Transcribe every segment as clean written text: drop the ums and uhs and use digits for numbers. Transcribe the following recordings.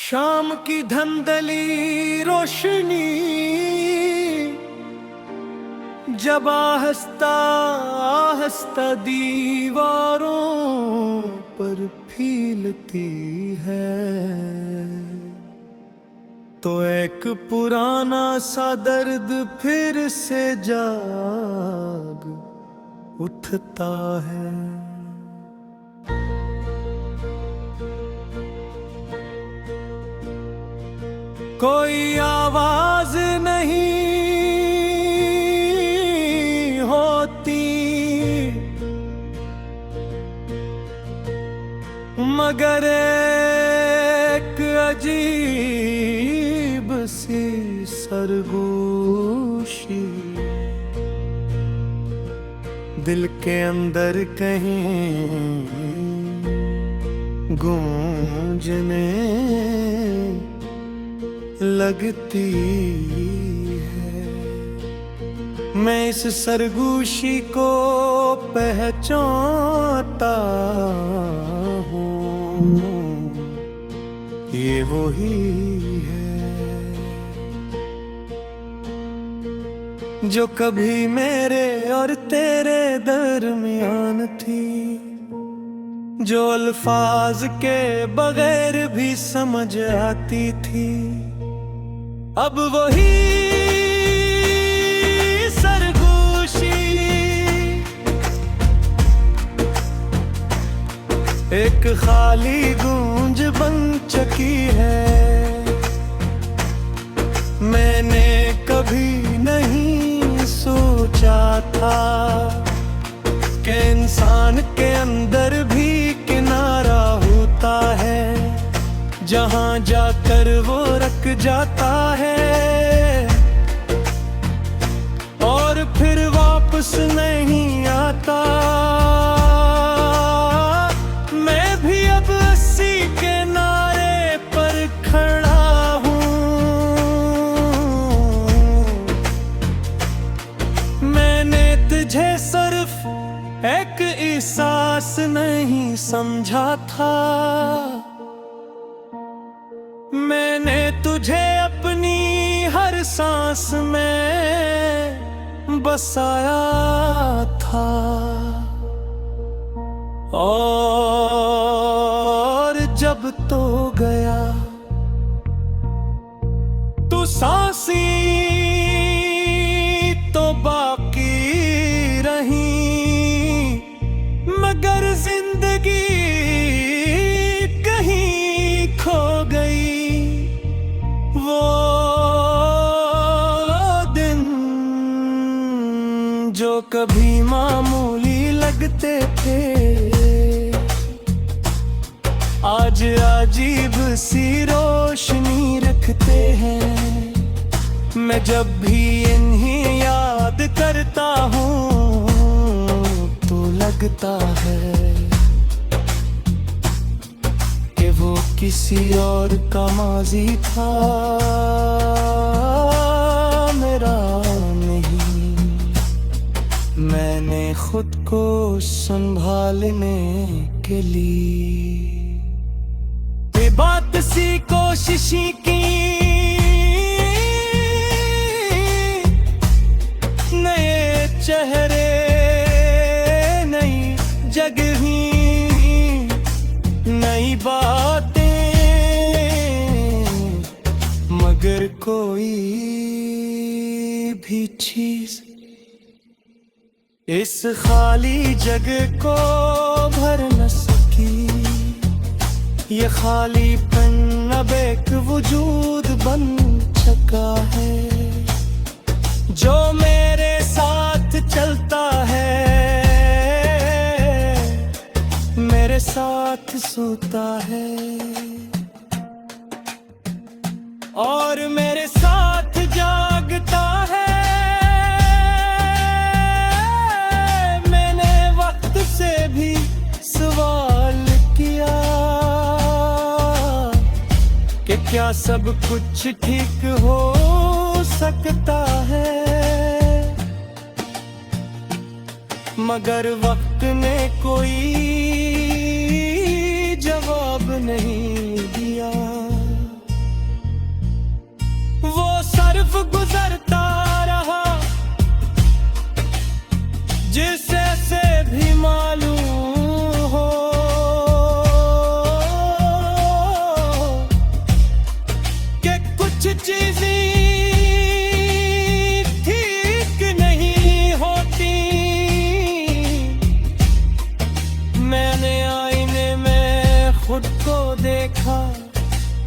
शाम की धंधली रोशनी जब आहिस्ता आहिस्ता दीवारों पर फीलती है, तो एक पुराना सा दर्द फिर से जाग उठता है। कोई आवाज नहीं होती मगर एक अजीब सी सरगोशी दिल के अंदर कहीं गूंजने लगती है। मैं इस सरगोशी को पहचानता हूँ, ये वही है जो कभी मेरे और तेरे दरमियान थी, जो अल्फाज के बगैर भी समझ आती थी। अब वही सरगोशी एक खाली गूंज बन चुकी है। मैंने कभी नहीं सोचा था कि इंसान के अंदर भी किनारा होता है, जहां जाकर वो रख जाता है और फिर वापस नहीं आता। मैं भी अब अस्सी के नारे पर खड़ा हूँ। मैंने तुझे सिर्फ एक एहसास नहीं समझा था, मैंने तुझे अपनी हर सांस में बसाया था। और जब तो गया तू सांसी तो बाकी रही, मगर जिंदगी कहीं खो गई। वो दिन जो कभी मामूली लगते थे, आज अजीब सी रोशनी रखते हैं। मैं जब भी इन्हें याद करता हूँ तो लगता है कि वो किसी और का माजी था, मेरा नहीं। मैंने खुद को संभालने के लिए बात सी कोशिश की, नए चेहरे नई जगह नई बातें, मगर कोई भी चीज इस खाली जगह को भर न सकी। ये खालीपन अब एक वजूद बन चुका है, जो मेरे साथ चलता है, मेरे साथ सोता है और मेरे साथ जागता है। मैंने वक्त से भी सवाल किया कि क्या सब कुछ ठीक हो सकता है, मगर वक्त ने कोई जवाब नहीं दिया। चीजें ठीक नहीं होती। मैंने आईने में खुद को देखा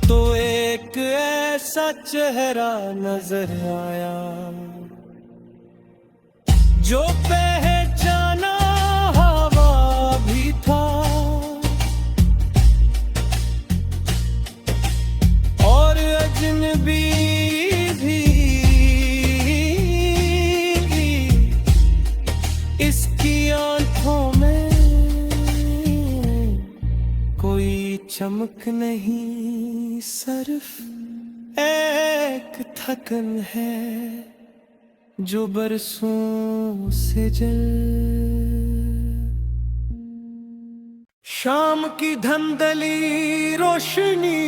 तो एक ऐसा चेहरा नजर आया जो पहचाना हवा भी था और अजनबी भी। इसकी आंखों में कोई चमक नहीं, सिर्फ एक थकन है जो बरसों से जल। शाम की धंधली रोशनी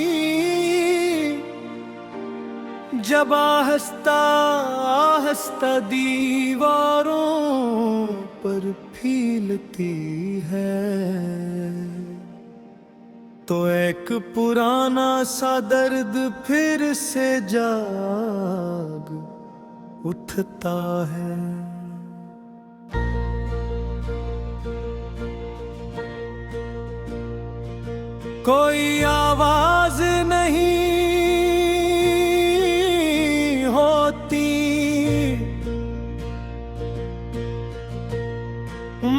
जब आहिस्ता आहिस्ता दीवारों पर फीलती है तो एक पुराना सा दर्द फिर से जाग उठता है। कोई आवाज नहीं होती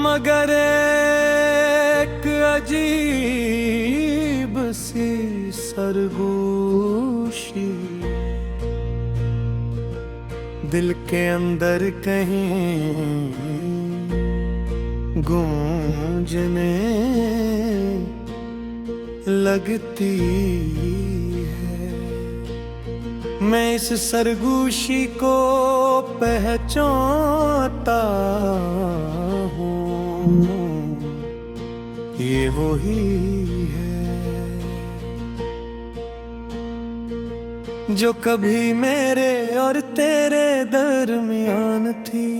मगर एक अजीब सी सरगोशी दिल के अंदर कहीं गूंजने लगती है। मैं इस सरगोशी को पहचानता हूँ, ये वही है जो कभी मेरे और तेरे दरमियान थी,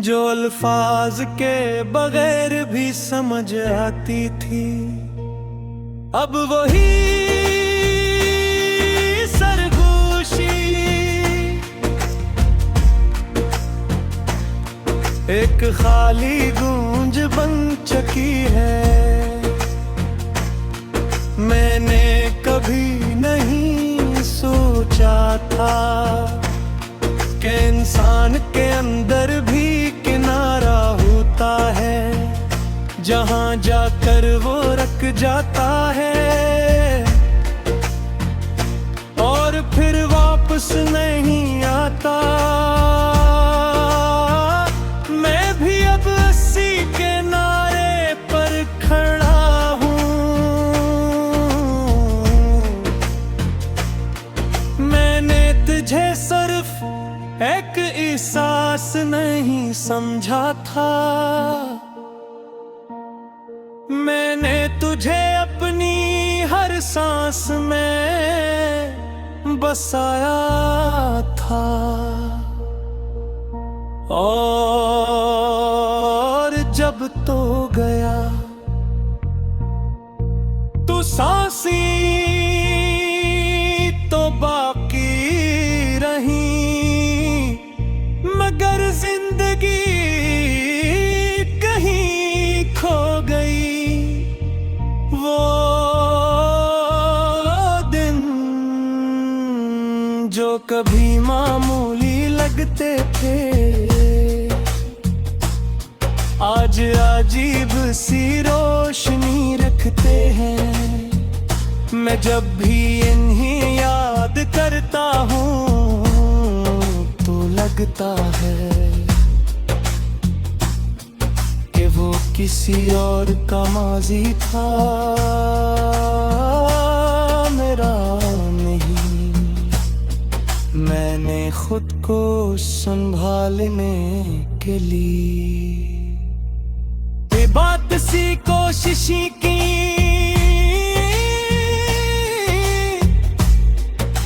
जो अल्फाज के बगैर भी समझ आती थी। अब वही सरगोशी एक खाली गूंज बन चुकी है। मैंने कभी नहीं सोचा था कि इंसान के अंदर भी किनारा होता है, जहां जाकर वो रख जाता है और फिर वापस नहीं आता। मैं भी अब अस्सी के नारे पर खड़ा हूँ। मैंने तुझे सिर्फ एक एहसास नहीं समझा था, मैंने तुझे अपनी हर सांस में बसाया था। और जब तो गया तू सांसी तो बाकी रही, मगर जिंदगी कहीं खो गई। वो दिन जो कभी मामूली लगते थे आज अजीब सी रोशनी रखते हैं। मैं जब भी इन्हें याद करता हूँ तो लगता है कि वो किसी और का माजी था, मेरा नहीं। मैंने खुद को संभालने के लिए बात सी कोशिश की,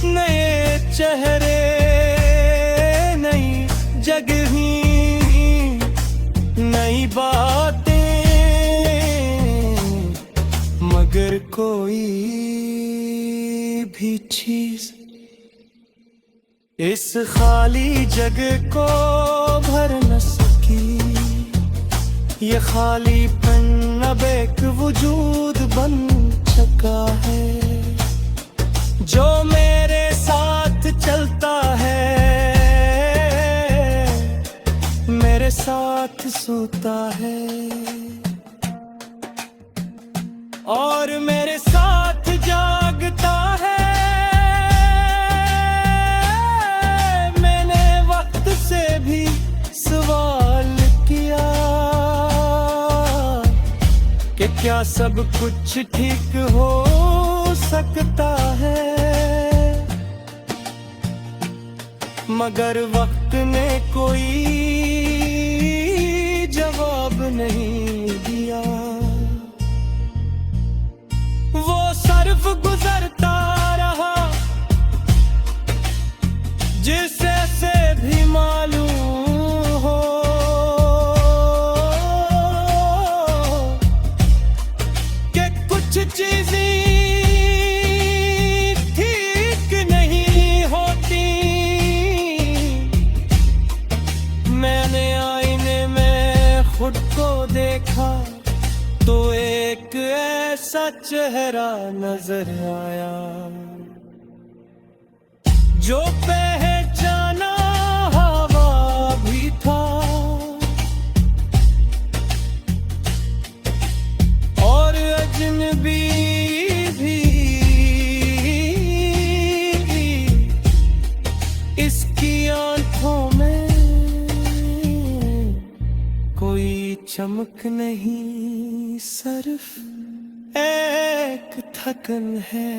नए चेहरे नई जगह नई बातें, मगर कोई भी चीज इस खाली जग को भर न सकी ये खालीपन अब एक वजूद बन चुका है। जो मेरे साथ चलता है मेरे साथ सोता है और मेरे साथ जागता है। मैंने वक्त से भी सवाल किया कि क्या सब कुछ ठीक हो सकता है, मगर वक्त ने कोई जवाब नहीं दिया। वो सिर्फ गुजरता रहा जिसे से भी मालूम हो कि कुछ चीजें ठीक नहीं होती। मैंने आईने में खुद को देखा तो एक ऐसा चेहरा नजर आया जो पहचाना हवा भी था और अजनबी भी। इसकी आंखों में कोई चमक नहीं, सिर्फ एक थकन है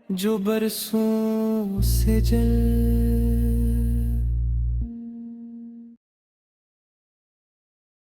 जो बरसों से जल